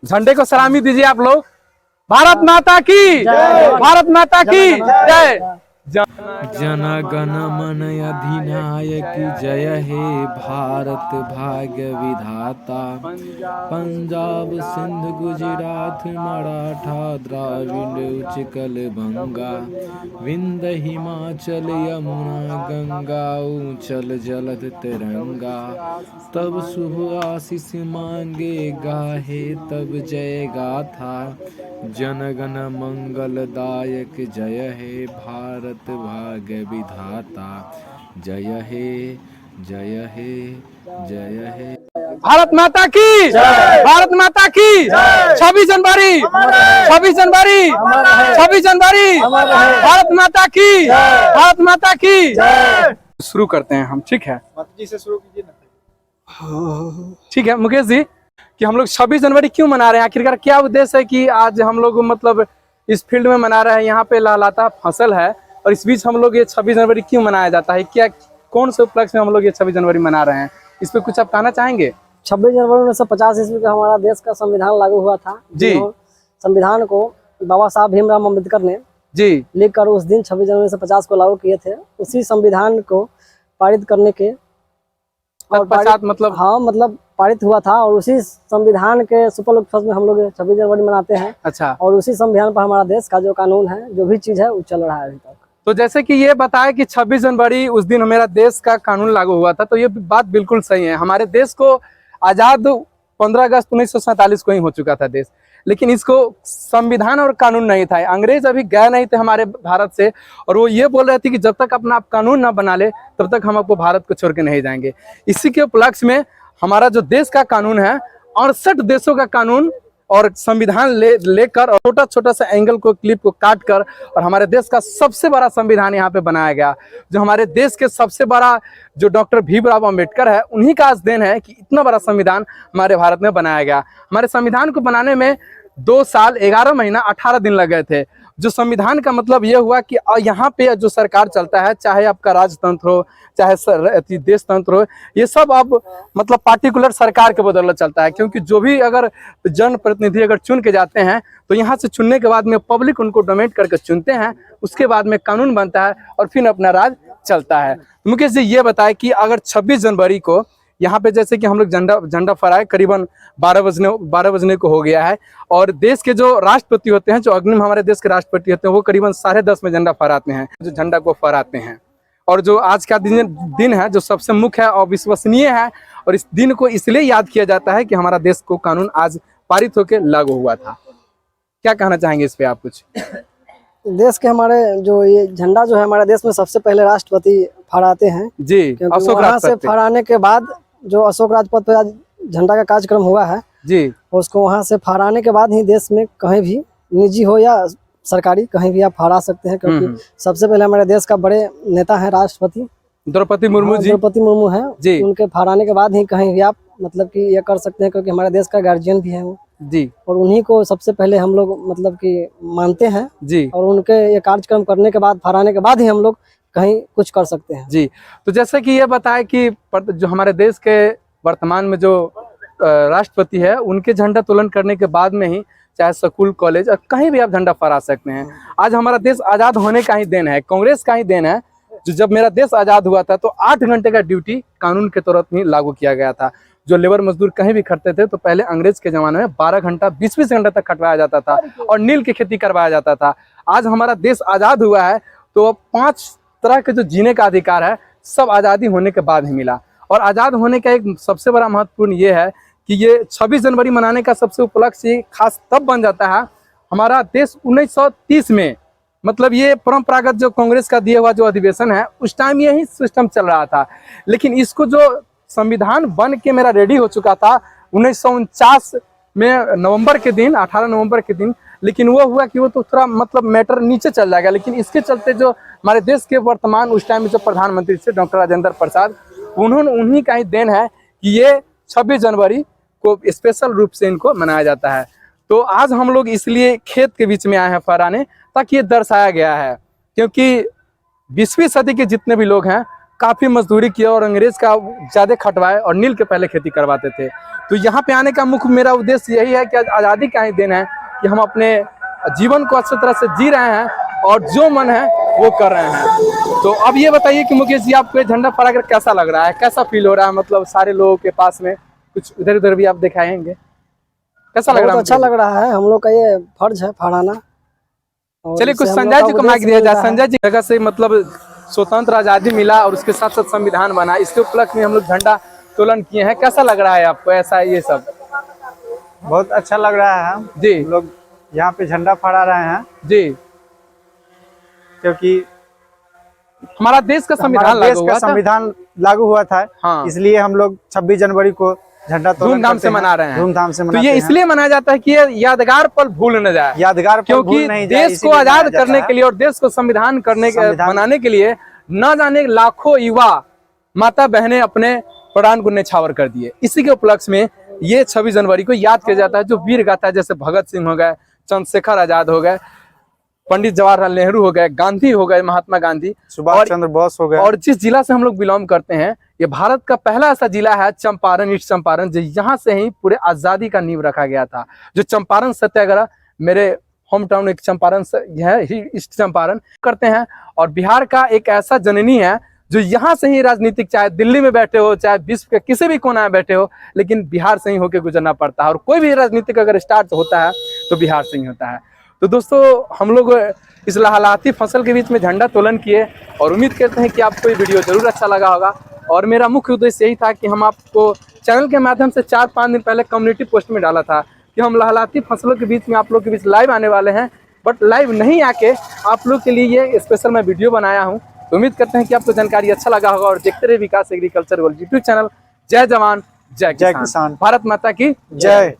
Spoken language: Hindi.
झंडे को सलामी दीजिए आप लोग। भारत माता की जय, भारत माता की जय। जन गण मन अधिनायक जय हे भारत भाग्य विधाता। पंजाब सिंध गुजरात मराठा द्राविड़ उत्कल बंगा। विंध्य हिमाचल यमुना गंगा उचल जलद तिरंगा। तब शुभ आशीष मांगे गाहे तब जय गाथा। जन गण मंगलदायक जय हे भारत भाग्य विधाता। जय हे जय हे जय हे। भारत माता की जय, भारत माता की जय। 26 जनवरी 26 जनवरी 26 जनवरी भारत माता की जय, भारत माता की जय। शुरू करते हैं हम, ठीक है? जी से शुरू कीजिए ना। ठीक है मुकेश जी, कि हम लोग 26 जनवरी क्यों मना रहे हैं, आखिरकार क्या उद्देश्य है कि आज हम लोग मतलब इस फील्ड में मना रहे हैं? यहाँ पे लहलहाता फसल है और इस बीच हम लोग ये 26 जनवरी क्यों मनाया जाता है? क्या कौन से उपलक्ष्य में हम लोग ये 26 जनवरी मना रहे हैं? इस पे कुछ आप कहना चाहेंगे? 26 जनवरी 1950 ईस्वी का हमारा देश का संविधान लागू हुआ था जी। संविधान को बाबा साहब भीमराव अम्बेडकर ने जी लिखकर उस दिन 26 जनवरी 1950 को लागू किए थे। उसी संविधान को पारित करने के पश्चात मतलब हाँ मतलब पारित हुआ था और उसी संविधान के सुपर उत्सव में हम लोग 26 जनवरी मनाते हैं। अच्छा, और उसी संविधान पर हमारा देश का जो कानून है, जो भी चीज है वो चल रहा है अभी तक। तो जैसे कि ये बताया कि 26 जनवरी उस दिन मेरा देश का कानून लागू हुआ था, तो ये बात बिल्कुल सही है। हमारे देश को आजाद 15 अगस्त 1947 को ही हो चुका था देश, लेकिन इसको संविधान और कानून नहीं था। अंग्रेज अभी गए नहीं थे हमारे भारत से और वो ये बोल रहे थे कि जब तक अपना आप कानून ना बना ले तब तक हम आपको भारत को छोड़ के नहीं जाएंगे। इसी के उपलक्ष्य में हमारा जो देश का कानून है, 68 देशों का कानून और संविधान लेकर और छोटा छोटा सा एंगल को क्लिप को काट कर और हमारे देश का सबसे बड़ा संविधान यहाँ पे बनाया गया। जो हमारे देश के सबसे बड़ा जो डॉक्टर भीमराव अम्बेडकर है, उन्हीं का आज देन है कि इतना बड़ा संविधान हमारे भारत में बनाया गया। हमारे संविधान को बनाने में 2 साल 11 महीना 18 दिन लग गए थे। जो संविधान का मतलब ये हुआ कि यहाँ पे जो सरकार चलता है, चाहे आपका राजतंत्र हो चाहे देश तंत्र हो, ये सब अब मतलब पार्टिकुलर सरकार के बदौलत चलता है। क्योंकि जो भी अगर जनप्रतिनिधि अगर चुन के जाते हैं तो यहाँ से चुनने के बाद में पब्लिक उनको डोनेट करके चुनते हैं, उसके बाद में कानून बनता है और फिर अपना राज चलता है। मुकेश जी ये बताए कि अगर 26 जनवरी को यहाँ पे जैसे कि हम लोग झंडा फहराए, करीबन 12 बजने को हो गया है और देश के जो राष्ट्रपति होते हैं, जो अग्निम हमारे देश के राष्ट्रपति होते हैं, वो करीबन 10:30 में झंडा फहराते हैं, जो झंडा को फहराते हैं। और जो आज का दिन है जो सबसे मुख्य है और विश्वसनीय है, और इस दिन को इसलिए याद किया जाता है कि हमारा देश को कानून आज पारित होकर लागू हुआ था। क्या कहना चाहेंगे इस पे आप कुछ? देश के हमारे जो ये झंडा जो है हमारे देश में सबसे पहले राष्ट्रपति फहराते हैं जी। अशोक राजपथ से फहराने के बाद जो अशोक राजपथ पे आज झंडा का कार्यक्रम हुआ है जी, उसको वहां से फहराने के बाद ही देश में कहीं भी निजी हो या सरकारी कहीं भी आप फहरा सकते हैं। क्योंकि सबसे पहले हमारे देश का बड़े नेता है राष्ट्रपति द्रौपदी मुर्मू जी। द्रौपदी मुर्मू है जी। उनके फहराने के बाद ही कहीं भी आप मतलब कि ये कर सकते हैं, क्योंकि हमारे देश का गार्जियन भी है वो जी। और उन्हीं को सबसे पहले हम लोग मतलब कि मानते हैं जी। और उनके ये कार्यक्रम करने के बाद फहराने के बाद ही हम लोग कहीं कुछ कर सकते हैं जी। तो जैसे कि ये बताए कि जो हमारे देश के वर्तमान में जो राष्ट्रपति है, उनके झंडा तोलन करने के बाद में ही चाहे स्कूल कॉलेज और कहीं भी आप झंडा फहरा सकते हैं। आज हमारा देश आजाद होने का ही देन है, कांग्रेस का ही देन है। जो जब मेरा देश आजाद हुआ था तो 8 घंटे का ड्यूटी कानून के तौर पर लागू किया गया था। जो लेबर मजदूर कहीं भी खटते थे तो पहले अंग्रेज के जमाने में 12 घंटा 20-20 घंटा तक खटवाया जाता था और नील की खेती करवाया जाता था। आज हमारा देश आजाद हुआ है तो 5 तरह के जो जीने का अधिकार है सब आज़ादी होने के बाद ही मिला। और आज़ाद होने का एक सबसे बड़ा महत्वपूर्ण ये है कि ये 26 जनवरी मनाने का सबसे उपलक्ष्य खास तब बन जाता है। हमारा देश 1930 में मतलब ये परंपरागत जो कांग्रेस का दिया हुआ जो अधिवेशन है, उस टाइम यही सिस्टम चल रहा था। लेकिन इसको जो संविधान बन के मेरा रेडी हो चुका था 1949 में नवंबर के दिन, 18 नवंबर के दिन, लेकिन वो हुआ कि वो तो थोड़ा मतलब मैटर नीचे चल जाएगा। लेकिन इसके चलते जो हमारे देश के वर्तमान उस टाइम में जो प्रधानमंत्री थे डॉक्टर राजेंद्र प्रसाद, उन्हीं का ही देन है कि ये 26 जनवरी को स्पेशल रूप से इनको मनाया जाता है। तो आज हम लोग इसलिए खेत के बीच में आए हैं फहराने, ताकि ये दर्शाया गया है। क्योंकि 20वीं सदी के जितने भी लोग हैं काफी मजदूरी किया और अंग्रेज का ज्यादा खटवाए और नील के पहले खेती करवाते थे। तो यहाँ पे आने का मुख्य मेरा उद्देश्य यही है कि आज़ादी का ही दिन है कि हम अपने जीवन को अच्छी तरह से जी रहे हैं और जो मन है वो कर रहे हैं। तो अब ये बताइए कि मुकेश जी, आपको ये झंडा फहराकर कैसा लग रहा है, कैसा फील हो रहा है? मतलब सारे लोगों के पास में कुछ इधर उधर भी आप दिखाएंगे, कैसा लग रहा है? अच्छा लग रहा है, हम लोग का ये फर्ज है फहराना। चलिए कुछ संजय जी को माइक दिया जाए। संजय जी, जगह से मतलब स्वतंत्र आजादी मिला और उसके साथ साथ संविधान बना, इसके उपलक्ष्य में हम लोग झंडा तोलन किए हैं, कैसा लग रहा है आपको ऐसा ये सब? बहुत अच्छा लग रहा है जी। हम लोग यहाँ पे झंडा फहरा रहे हैं जी, क्योंकि हमारा देश का संविधान लागू हुआ था। हाँ। इसलिए हम लोग 26 जनवरी को झंडा धूमधाम से मना रहे हैं। धूमधाम से तो मनाते ये हैं। इसलिए मनाया जाता है कि ये यादगार पल भूल न जाए, यादगार पल क्योंकि भूल नहीं जाए, देश को इसीलिए आजाद मनाया जाता करने है। के लिए और देश को संविधान बनाने के लिए न जाने लाखों युवा माता बहनें अपने प्राण को न्यौछावर कर दिए। इसी के उपलक्ष्य में ये 26 जनवरी को याद किया जाता है। जो वीर गाथा जैसे भगत सिंह हो गए, चंद्रशेखर आजाद हो गए, पंडित जवाहरलाल नेहरू हो गए, गांधी हो गए, महात्मा गांधी, सुभाष चंद्र बोस हो गए। और जिस जिला से हम लोग बिलोंग करते हैं, ये भारत का पहला ऐसा जिला है चंपारण, ईस्ट चंपारण, जो यहाँ से ही पूरे आजादी का नींव रखा गया था। जो चंपारण सत्याग्रह, मेरे होम टाउन एक चंपारण है, ईस्ट चंपारण करते हैं। और बिहार का एक ऐसा जननी है जो यहाँ से ही राजनीतिक, चाहे दिल्ली में बैठे हो, चाहे विश्व के किसी भी कोना में बैठे हो, लेकिन बिहार से ही होकर गुजरना पड़ता है। और कोई भी राजनीतिक अगर स्टार्ट होता है तो बिहार से ही होता है। तो दोस्तों, हम लोग इस लहलहाती फसल के बीच में झंडा तोलन किए और उम्मीद करते हैं कि आपको ये वीडियो जरूर अच्छा लगा होगा। और मेरा मुख्य उद्देश्य यही था कि हम आपको चैनल के माध्यम से 4-5 दिन पहले कम्युनिटी पोस्ट में डाला था कि हम लहलहाती फसलों के बीच में आप लोग के बीच लाइव आने वाले हैं, बट लाइव नहीं आके आप लोग के लिए ये स्पेशल मैं वीडियो बनाया हूँ। तो उम्मीद करते हैं कि आपको जानकारी अच्छा लगा होगा और देखते रहे विकास एग्रीकल्चर वर्ल्ड यूट्यूब चैनल। जय जवान जय किसान, भारत माता की जय।